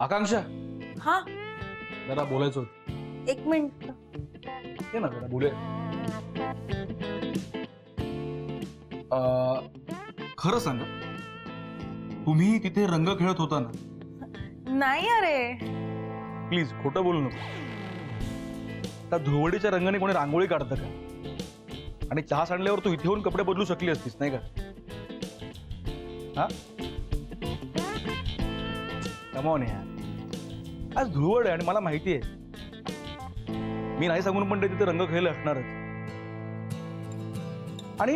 आकांक्षा, हा जरा बोलायचं होतं. एक मिनिट. ये ना जरा बोलूया. खरं सांगा, तुम्ही तिथे रंग खेळत होता ना? नाही अरे, प्लीज खोटं बोलू नको. त्या धुळवडीच्या रंगाने कोणी रांगोळी काढतं का? आणि चहा सांडल्यावर तू इथे येऊन कपडे बदलू शकली असतीस नाही का? हा, कमावून यार, आज धुळवड आहे आणि मला माहिती आहे. मी नाही सांगून पण ते तिथे रंग खेळले असणारच. आणि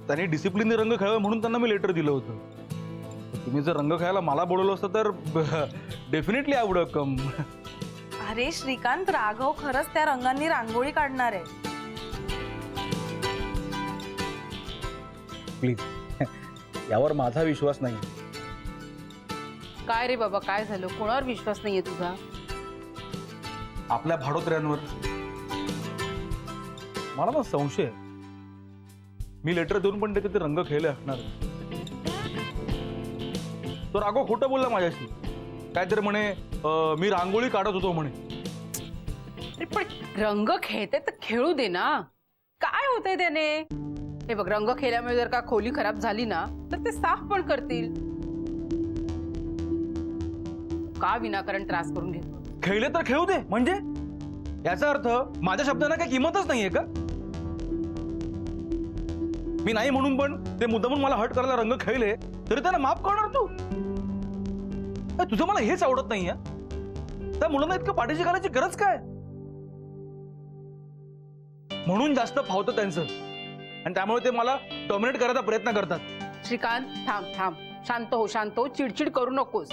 त्यांनी डिसिप्लिनने रंग खेळावे म्हणून त्यांना मी लेटर दिलं होतं. तुम्ही जर रंग खेळायला मला बोलवलं असतं तर definitely I would have come. अरे श्रीकांत, राघव खरंच त्या रंगांनी रांगोळी काढणार आहे. प्लीज, यावर माझा विश्वास नाही. काय रे बाबा, काय झालं? कोणावर विश्वास नाहीये तुझा? आपल्या भाडोत्र्यांवर मला ना संशय आहे. मी लेटर देऊन पण ते रंग खेळले असणार. तो राघव खोटं बोलला माझ्याशी. काहीतरी म्हणे मी रांगोळी काढत होतो म्हणे. अरे पण रंग खेळते तर खेळू दे ना, काय होतंय त्याने? हे बघ, रंग खेळल्यामुळे जर का खोली खराब झाली ना तर ते साफ पण करतील. का विनाकारण त्रास करून घेतो? खेळले तर खेळू दे म्हणजे याचा अर्थ माझ्या शब्दांना काही किंमतच नाहीये का? मी नाही म्हणून पण ते मुद्दामून मला हट करायला रंग खेळले तरी त्यांना माफ करणार तू? तुझं मला हेच आवडत नाहीये. त्या मुलांना इतकं पाठीशी घालायची गरज काय? म्हणून जास्त फावतं त्यांचं आणि त्यामुळे ते मला डॉमिनेट करायचा प्रयत्न करतात. श्रीकांत, थांब थांब, शांत हो, शांत हो, चिडचिड करू नकोस.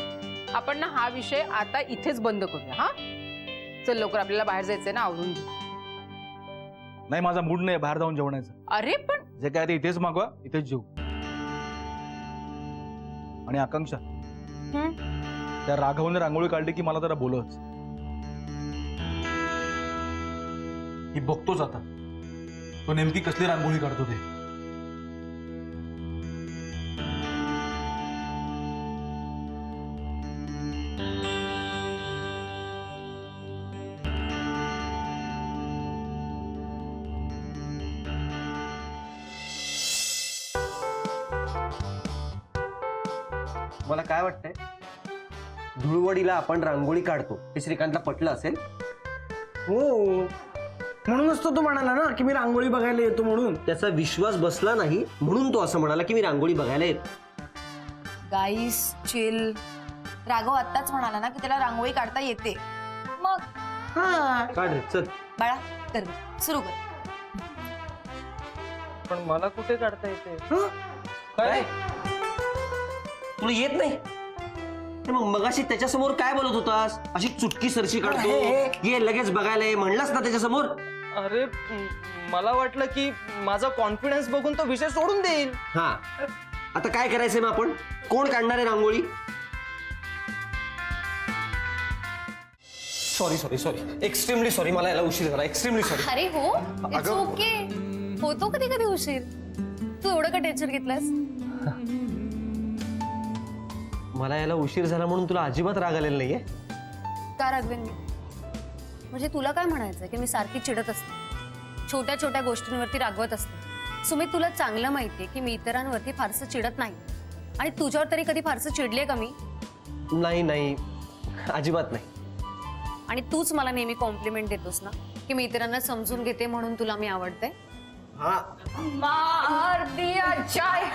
आपण ना हा विषय आता इथेच बंद करूया. हा, चल लवकर, आपल्याला बाहेर जायचंय ना, आवरून घे. नाही, माझा मूड नाही बाहेर जाऊन जेवणाचा. अरे पण जे काय ते इथेच मागवा, इथेच जेवू. आणि आकांक्षा, त्या राघवने रांगोळी काढली की मला जरा बोलच. मी बघतोच आता तो नेमकी कसली रांगोळी काढतो ते. मला काय वाटतंय, धुळवडीला आपण रांगोळी काढतो हे श्रीकांतला पटलं असेल. हो, म्हणूनच तो म्हणाला ना की मी रांगोळी बघायला येतो म्हणून. त्याचा विश्वास बसला नाही म्हणून तो असं म्हणाला की मी रांगोळी बघायला येतो. गाईस चिल. राघव आत्ताच म्हणाला ना की त्याला रांगोळी काढता येते. मग काढ रे, चल. बाळा कर, सुरू कर. पण मला कुठे काढता येते? काय तुला येत नाही? मग मगाशी त्याच्यासमोर काय बोलत होतास? अशी चुटकी सरशी काढतो, ये लगेच बघायला ये म्हणलास ना त्याच्यासमोर. अरे मला वाटलं की माझा कॉन्फिडन्स बघून तो विषय सोडून देईल. हा, आता काय करायचंय मग आपण? कोण काढणार आहे rangoli? Sorry sorry sorry, extremely sorry, मला याला उशीर झाला. Extremely sorry. अरे हो, इट्स ओके. होतो कधी कधी उशीर. तू एवढं का टेन्शन घेतलंस? मला याला उशीर झाला म्हणून तुला अजिबात राग आलेला नाहीये? का रागवेन मी? म्हणजे तुला काय म्हणायचं की मी सारखी चिडत असते, छोट्या छोट्या गोष्टींवरती रागवत असते? सुमित, तुला चांगलं माहितीये की मी इतरांवरती फारसं चिडत नाही. आणि तुझ्यावर तरी कधी फारसं चिडले का मी? नाही नाही, अजिबात नाही. आणि तूच मला नेहमी कॉम्प्लिमेंट देतोस ना की मी इतरांना समजून घेते म्हणून तुला मी आवडते. मार दिया जाए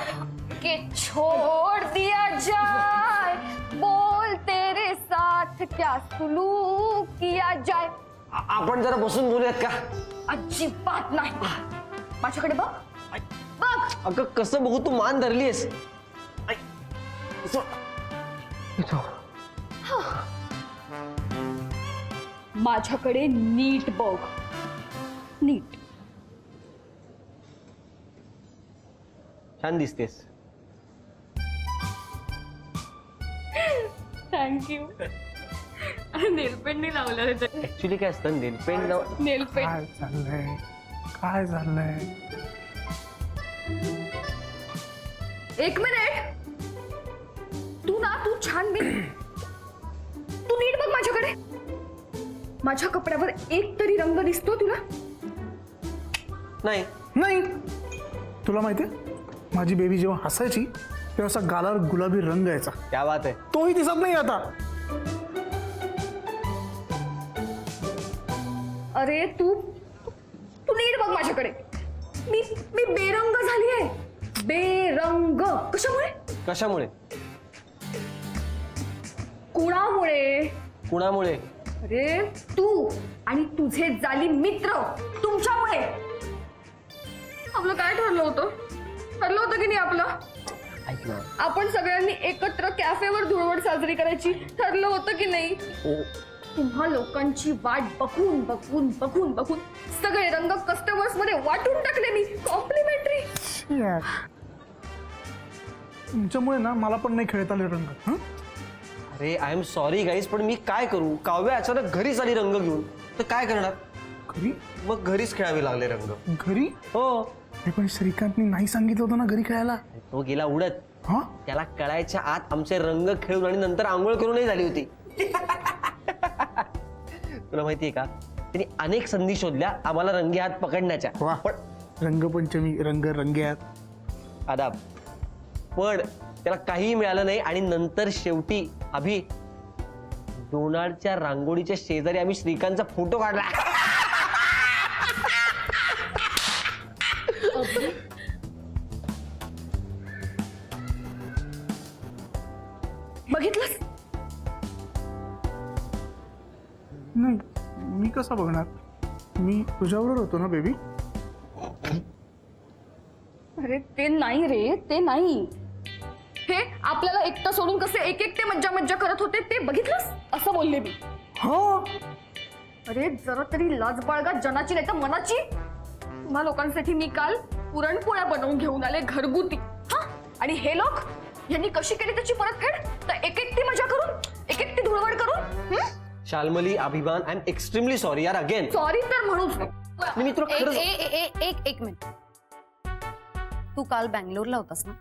के छोड़ दिया जाए, बोल तेरे साथ क्या सुलूक किया जाए. आपण जरा बसून बोलूयात का? अजिबात नाही. माझ्याकडे बघ बघ. अगं कसं बघू, तू मान धरलीस. माझ्याकडे नीट बघ, नीट. छान दिसतेस. थँक्यू. नेलपेंट नाही लावलं त्याच्यात. ऍक्च्युली काय असतं, नेलपेंट नेलपेंट. काय चाललंय? काय झालंय? एक मिनिट. तू छान तू नीट बघ माझ्याकडे. माझ्या कपड्यावर एक तरी रंग दिसतो तुला? नाही. नाही. तुला माहितीये माझी बेबी जेव्हा हसायची तेव्हा असा गालावर गुलाबी रंग यायचा. क्या बात आहे. तोही दिसत नाही आता. अरे तू तू नीट बघ माझ्याकडे. मी मी बेरंग झाली आहे. बेरंग. कशामुळे? कशामुळे? कुणामुळे? कुणामुळे? अरे तू आणि तुझे जाली मित्र, तुमच्यामुळे. आपलं काय ठरलं होतं? ठरलं होतं की नाही आपलं? ऐक ना. आपण सगळ्यांनी एकत्र कॅफेवर धुळवड साजरी करायची ठरलं होतं की नाही? ओ, तुम्हा लोकांची वाट बघून बघून बघून बघून सगळे रंग कस्टमर्स मध्ये वाटून टाकले मी. कॉम्प्लिमेंटरी. यार. तुमच्यामुळे ना मला पण नाही खेळता आले रंग. हं? अरे आय एम सॉरी गाईज, पण मी काय करू? काव्या अचानक घरीच आली रंग घेऊन, तर काय करणार? घरी? मग घरीच खेळावे लागले रंग. घरी? हो. हे पण श्रीकांतनी नाही सांगितलं होतं ना घरी खेळायला. तो गेला उडत. हा? त्याला कळायच्या आत आमचे रंग खेळून आणि नंतर आंघोळ करूनही झाली होती. तुला माहितीये का, त्यांनी अनेक संधी शोधल्या आम्हाला रंगे हात पकडण्याच्या. वा. पण रंगपंचमी, रंग रंग्यात. आदाब. पण त्याला काही मिळालं नाही आणि नंतर शेवटी अभि डोनाल्डच्या रांगोळीच्या शेजारी आम्ही श्रीकांतचा फोटो काढला. बघितलंस? नाही मी कसा बघणार? मी तुझ्याबरोबर होतो ना बेबी. अरे ते नाही रे, ते नाही. हे आपल्याला एकटं सोडून कसे एक एकटे मज्जा मज्जा करत होते ते बघितलंस? असं बोलले मी. हो. अरे जरा तरी लाज बाळगा जनाची नाही तर मनाची. तुम्हा लोकांसाठी मी काल पुरणपोळ्या बनवून घेऊन आले घरगुती. हा? आणि हे लोक यांनी कशी केली त्याची परतफेड? तर एक एकटी मजा करून, एक एकटी धुळवड करून. शाल्मली, अभिमान, आय एम एक्स्ट्रीमली सॉरी यार अगेन. सॉरी तर म्हणूच नको. मी तुला खरंच एक मिनिट. तू काल बँगलोरला होतास ना?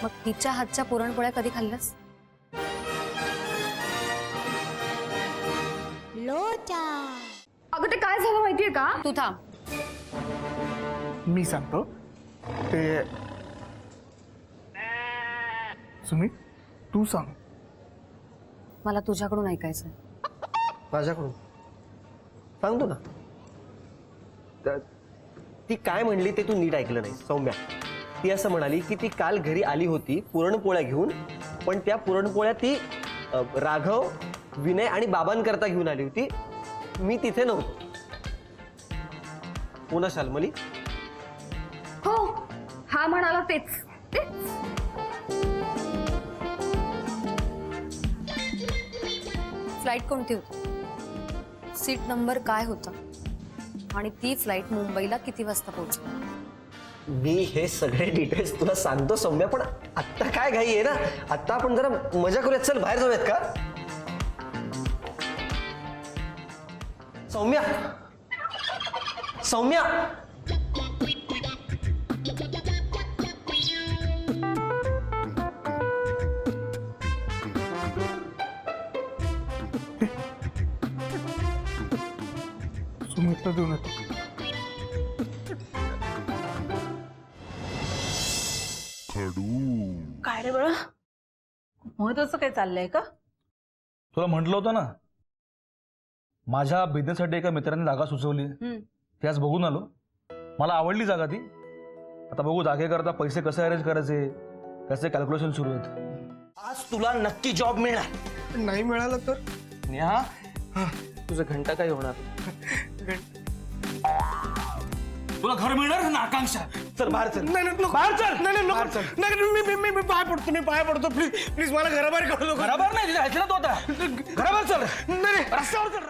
मग तिच्या हातच्या पुरणपोळ्या कधी खाल्ल्यास? अगं ते काय झालं माहितीये का? तू थांब. मी सांगतो ते. सुमित तू सांग. मला तुझ्याकडून ऐकायचं. माझ्याकडून सांगतो ना. ती काय म्हणली ते तू नीट ऐकलं नाही सौम्या. ती असं म्हणाली की ती काल घरी आली होती पुरणपोळ्या घेऊन, पण त्या पुरणपोळ्या ती राघव, विनय आणि बाबांकरता घेऊन आली होती. मी तिथे नव्हतो. हो ना शाल्मली? हो, हा म्हणाला तेच. फ्लाईट कोणती होती? सीट नंबर काय होता? आणि ती फ्लाईट मुंबईला किती वाजता पोहोचली? मी हे सगळे डिटेल्स तुला सांगतो सौम्या, पण आत्ता काय घाई आहे ना. आत्ता आपण जरा मजा करूयात. चल बाहेर जाऊयात का? सौम्या, सौम्या. सुमितला देऊन येतो. काय रे बरं, महत्वाचं काय चाललंय का? तुला म्हटलं होतं ना, माझ्या बिझनेससाठी एका मित्राने जागा सुचवली. ती आज बघून आलो. मला आवडली जागा ती. आता बघू जागेकरता पैसे कसे अरेंज करायचे, कसे कॅल्क्युलेशन सुरू आहेत. आज तुला नक्की जॉब मिळणार. नाही मिळालं तर? नेहा, तुझं घंटा काय होणार? तुला घर मिळणार ना आकांक्षा. चल बाहेर चल. नाही नाही नको. बाहेर चल. नाही नाही बाहेर नको. चल. नाही मी पाय पडतो. मी पाय पडतो. प्लीज प्लीज मला घराबाहेर काढू नको. घराबाहेर नाही, तिथे ऐकलं तो आता. घराबाहेर चल. नाही रस्त्यावर चल.